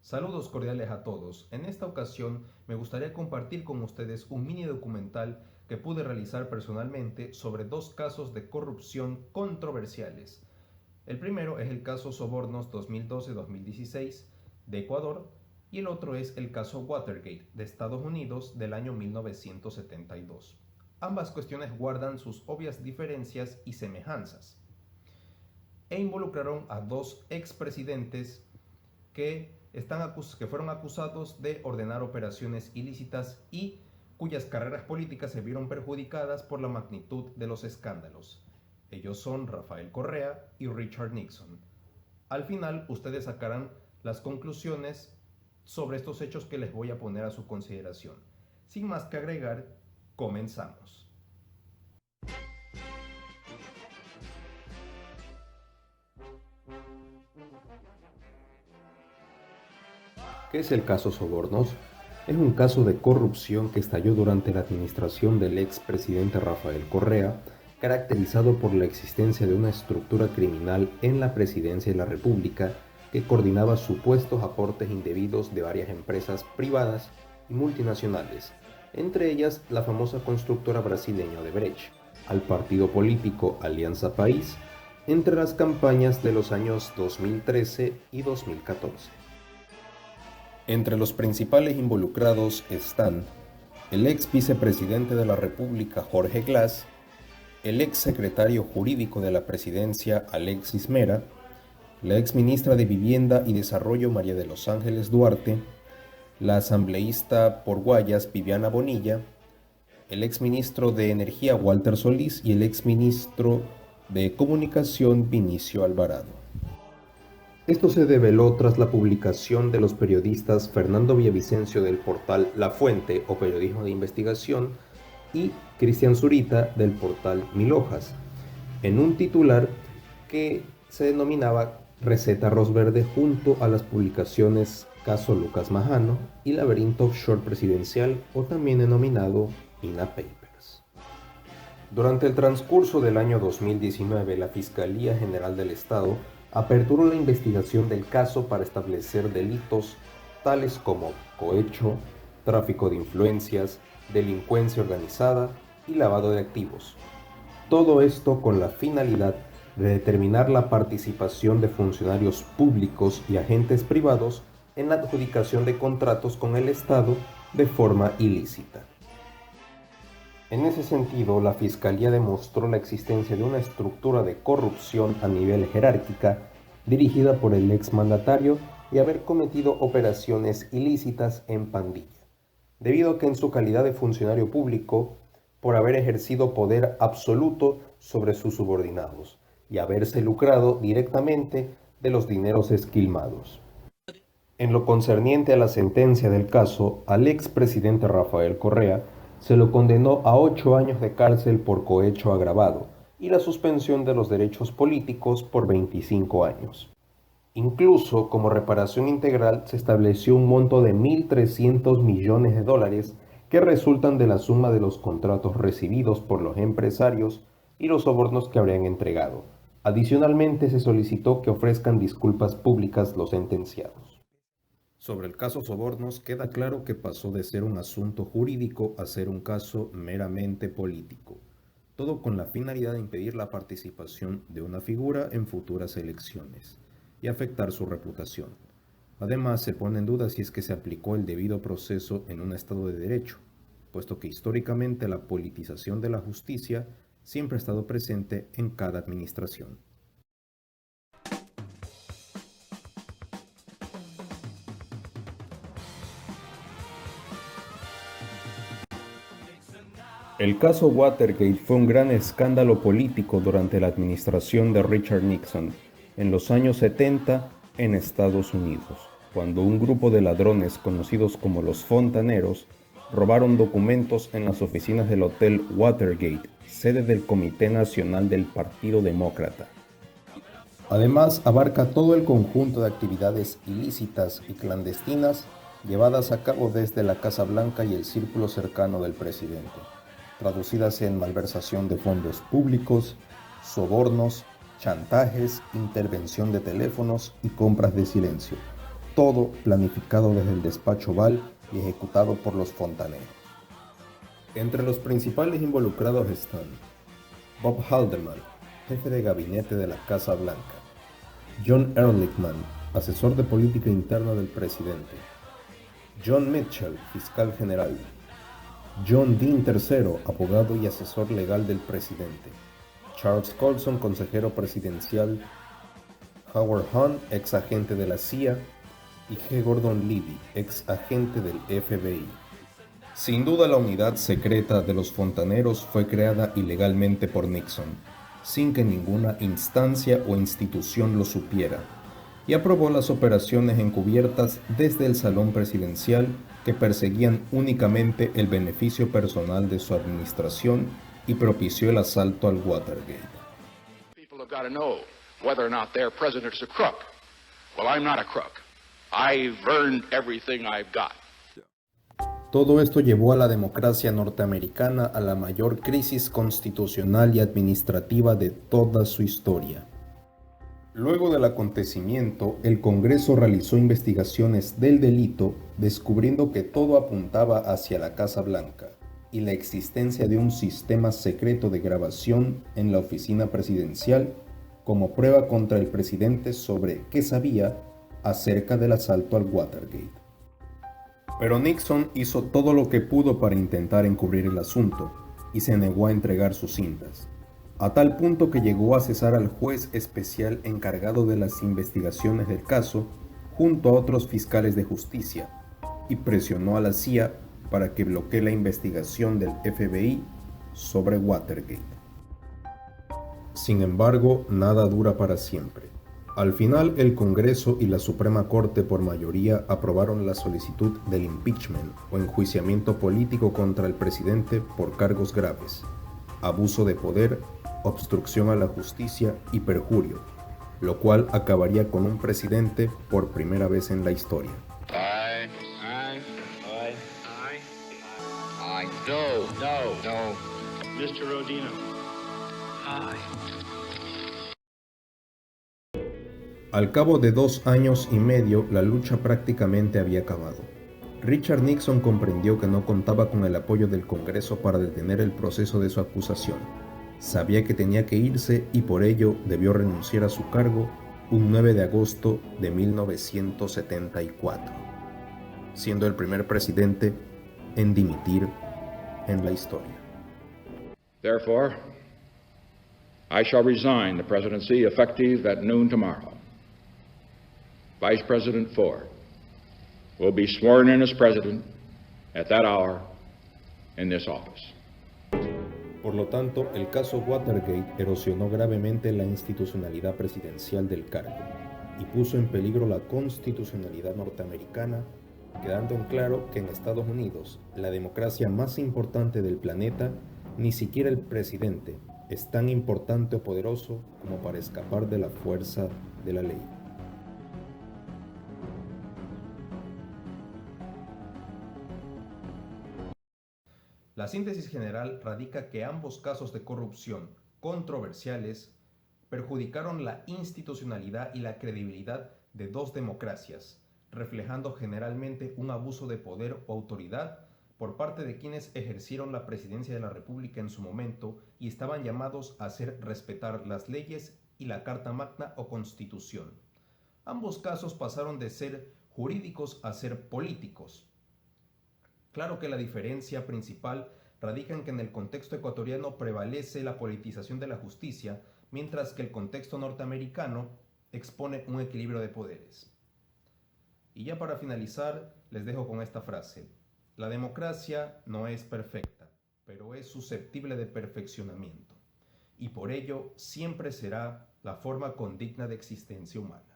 Saludos cordiales a todos. En esta ocasión me gustaría compartir con ustedes un mini documental que pude realizar personalmente sobre dos casos de corrupción controversiales. El primero es el caso Sobornos 2012-2016 de Ecuador y el otro es el caso Watergate de Estados Unidos del año 1972. Ambas cuestiones guardan sus obvias diferencias y semejanzas e involucraron a dos expresidentes que fueron acusados de ordenar operaciones ilícitas y cuyas carreras políticas se vieron perjudicadas por la magnitud de los escándalos. Ellos son Rafael Correa y Richard Nixon. Al final, ustedes sacarán las conclusiones sobre estos hechos que les voy a poner a su consideración. Sin más que agregar, comenzamos. ¿Qué es el caso Sobornos? Es un caso de corrupción que estalló durante la administración del expresidente Rafael Correa, caracterizado por la existencia de una estructura criminal en la presidencia de la República que coordinaba supuestos aportes indebidos de varias empresas privadas y multinacionales, entre ellas la famosa constructora brasileña Odebrecht, al partido político Alianza País, entre las campañas de los años 2013 y 2014. Entre los principales involucrados están el ex vicepresidente de la República Jorge Glass, el ex secretario jurídico de la presidencia Alexis Mera, la ex ministra de Vivienda y Desarrollo María de los Ángeles Duarte, la asambleísta por Guayas Viviana Bonilla, el ex ministro de Energía Walter Solís y el ex ministro de Comunicación Vinicio Alvarado. Esto se develó tras la publicación de los periodistas Fernando Villavicencio del portal La Fuente o Periodismo de Investigación y Cristian Zurita del portal Mil Hojas, en un titular que se denominaba Receta Arroz Verde junto a las publicaciones Caso Lucas Majano y Laberinto Offshore Presidencial o también denominado INA Papers. Durante el transcurso del año 2019, la Fiscalía General del Estado aperturó la investigación del caso para establecer delitos tales como cohecho, tráfico de influencias, delincuencia organizada y lavado de activos. Todo esto con la finalidad de determinar la participación de funcionarios públicos y agentes privados en la adjudicación de contratos con el Estado de forma ilícita. En ese sentido, la Fiscalía demostró la existencia de una estructura de corrupción a nivel jerárquica dirigida por el exmandatario y haber cometido operaciones ilícitas en pandilla, debido a que en su calidad de funcionario público, por haber ejercido poder absoluto sobre sus subordinados y haberse lucrado directamente de los dineros esquilmados. En lo concerniente a la sentencia del caso, al expresidente Rafael Correa se lo condenó a 8 años de cárcel por cohecho agravado y la suspensión de los derechos políticos por 25 años. Incluso, como reparación integral, se estableció un monto de $1.300 millones que resultan de la suma de los contratos recibidos por los empresarios y los sobornos que habrían entregado. Adicionalmente, se solicitó que ofrezcan disculpas públicas los sentenciados. Sobre el caso Sobornos, queda claro que pasó de ser un asunto jurídico a ser un caso meramente político, todo con la finalidad de impedir la participación de una figura en futuras elecciones y afectar su reputación. Además, se pone en duda si es que se aplicó el debido proceso en un Estado de Derecho, puesto que históricamente la politización de la justicia siempre ha estado presente en cada administración. El caso Watergate fue un gran escándalo político durante la administración de Richard Nixon en los años 70 en Estados Unidos, cuando un grupo de ladrones conocidos como los Fontaneros robaron documentos en las oficinas del Hotel Watergate, sede del Comité Nacional del Partido Demócrata. Además, abarca todo el conjunto de actividades ilícitas y clandestinas llevadas a cabo desde la Casa Blanca y el círculo cercano del presidente, traducidas en malversación de fondos públicos, sobornos, chantajes, intervención de teléfonos y compras de silencio, todo planificado desde el despacho Oval y ejecutado por los fontaneros. Entre los principales involucrados están Bob Haldeman, jefe de gabinete de la Casa Blanca; John Ehrlichman, asesor de política interna del presidente; John Mitchell, fiscal general; John Dean III, abogado y asesor legal del presidente; Charles Colson, consejero presidencial; Howard Hunt, ex agente de la CIA; y G. Gordon Liddy, ex agente del FBI. Sin duda, la unidad secreta de los fontaneros fue creada ilegalmente por Nixon, sin que ninguna instancia o institución lo supiera, y aprobó las operaciones encubiertas desde el salón presidencial que perseguían únicamente el beneficio personal de su administración y propició el asalto al Watergate. People have got to know whether or not their president is a crook. Well, I'm not a crook. I've earned everything I've got. Todo esto llevó a la democracia norteamericana a la mayor crisis constitucional y administrativa de toda su historia. Luego del acontecimiento, el Congreso realizó investigaciones del delito, descubriendo que todo apuntaba hacia la Casa Blanca y la existencia de un sistema secreto de grabación en la oficina presidencial como prueba contra el presidente sobre qué sabía acerca del asalto al Watergate. Pero Nixon hizo todo lo que pudo para intentar encubrir el asunto y se negó a entregar sus cintas, a tal punto que llegó a cesar al juez especial encargado de las investigaciones del caso junto a otros fiscales de justicia y presionó a la CIA para que bloquee la investigación del FBI sobre Watergate. Sin embargo, nada dura para siempre. Al final, el Congreso y la Suprema Corte por mayoría aprobaron la solicitud del impeachment o enjuiciamiento político contra el presidente por cargos graves: abuso de poder, obstrucción a la justicia y perjurio, lo cual acabaría con un presidente por primera vez en la historia. No. Mr. Rodino. Al cabo de 2 años y medio, la lucha prácticamente había acabado. Richard Nixon comprendió que no contaba con el apoyo del Congreso para detener el proceso de su acusación. Sabía que tenía que irse y por ello debió renunciar a su cargo un 9 de agosto de 1974, siendo el primer presidente en dimitir en la historia. Therefore, I shall resign the presidency effective at noon tomorrow. Vice President Ford will be sworn in as president at that hour in this office. Por lo tanto, el caso Watergate erosionó gravemente la institucionalidad presidencial del cargo y puso en peligro la constitucionalidad norteamericana, quedando en claro que en Estados Unidos, la democracia más importante del planeta, ni siquiera el presidente es tan importante o poderoso como para escapar de la fuerza de la ley. La síntesis general radica que ambos casos de corrupción controversiales perjudicaron la institucionalidad y la credibilidad de dos democracias, reflejando generalmente un abuso de poder o autoridad por parte de quienes ejercieron la presidencia de la República en su momento y estaban llamados a hacer respetar las leyes y la Carta Magna o Constitución. Ambos casos pasaron de ser jurídicos a ser políticos. Claro que la diferencia principal radica en que en el contexto ecuatoriano prevalece la politización de la justicia, mientras que el contexto norteamericano expone un equilibrio de poderes. Y ya para finalizar, les dejo con esta frase: la democracia no es perfecta, pero es susceptible de perfeccionamiento, y por ello siempre será la forma condigna de existencia humana.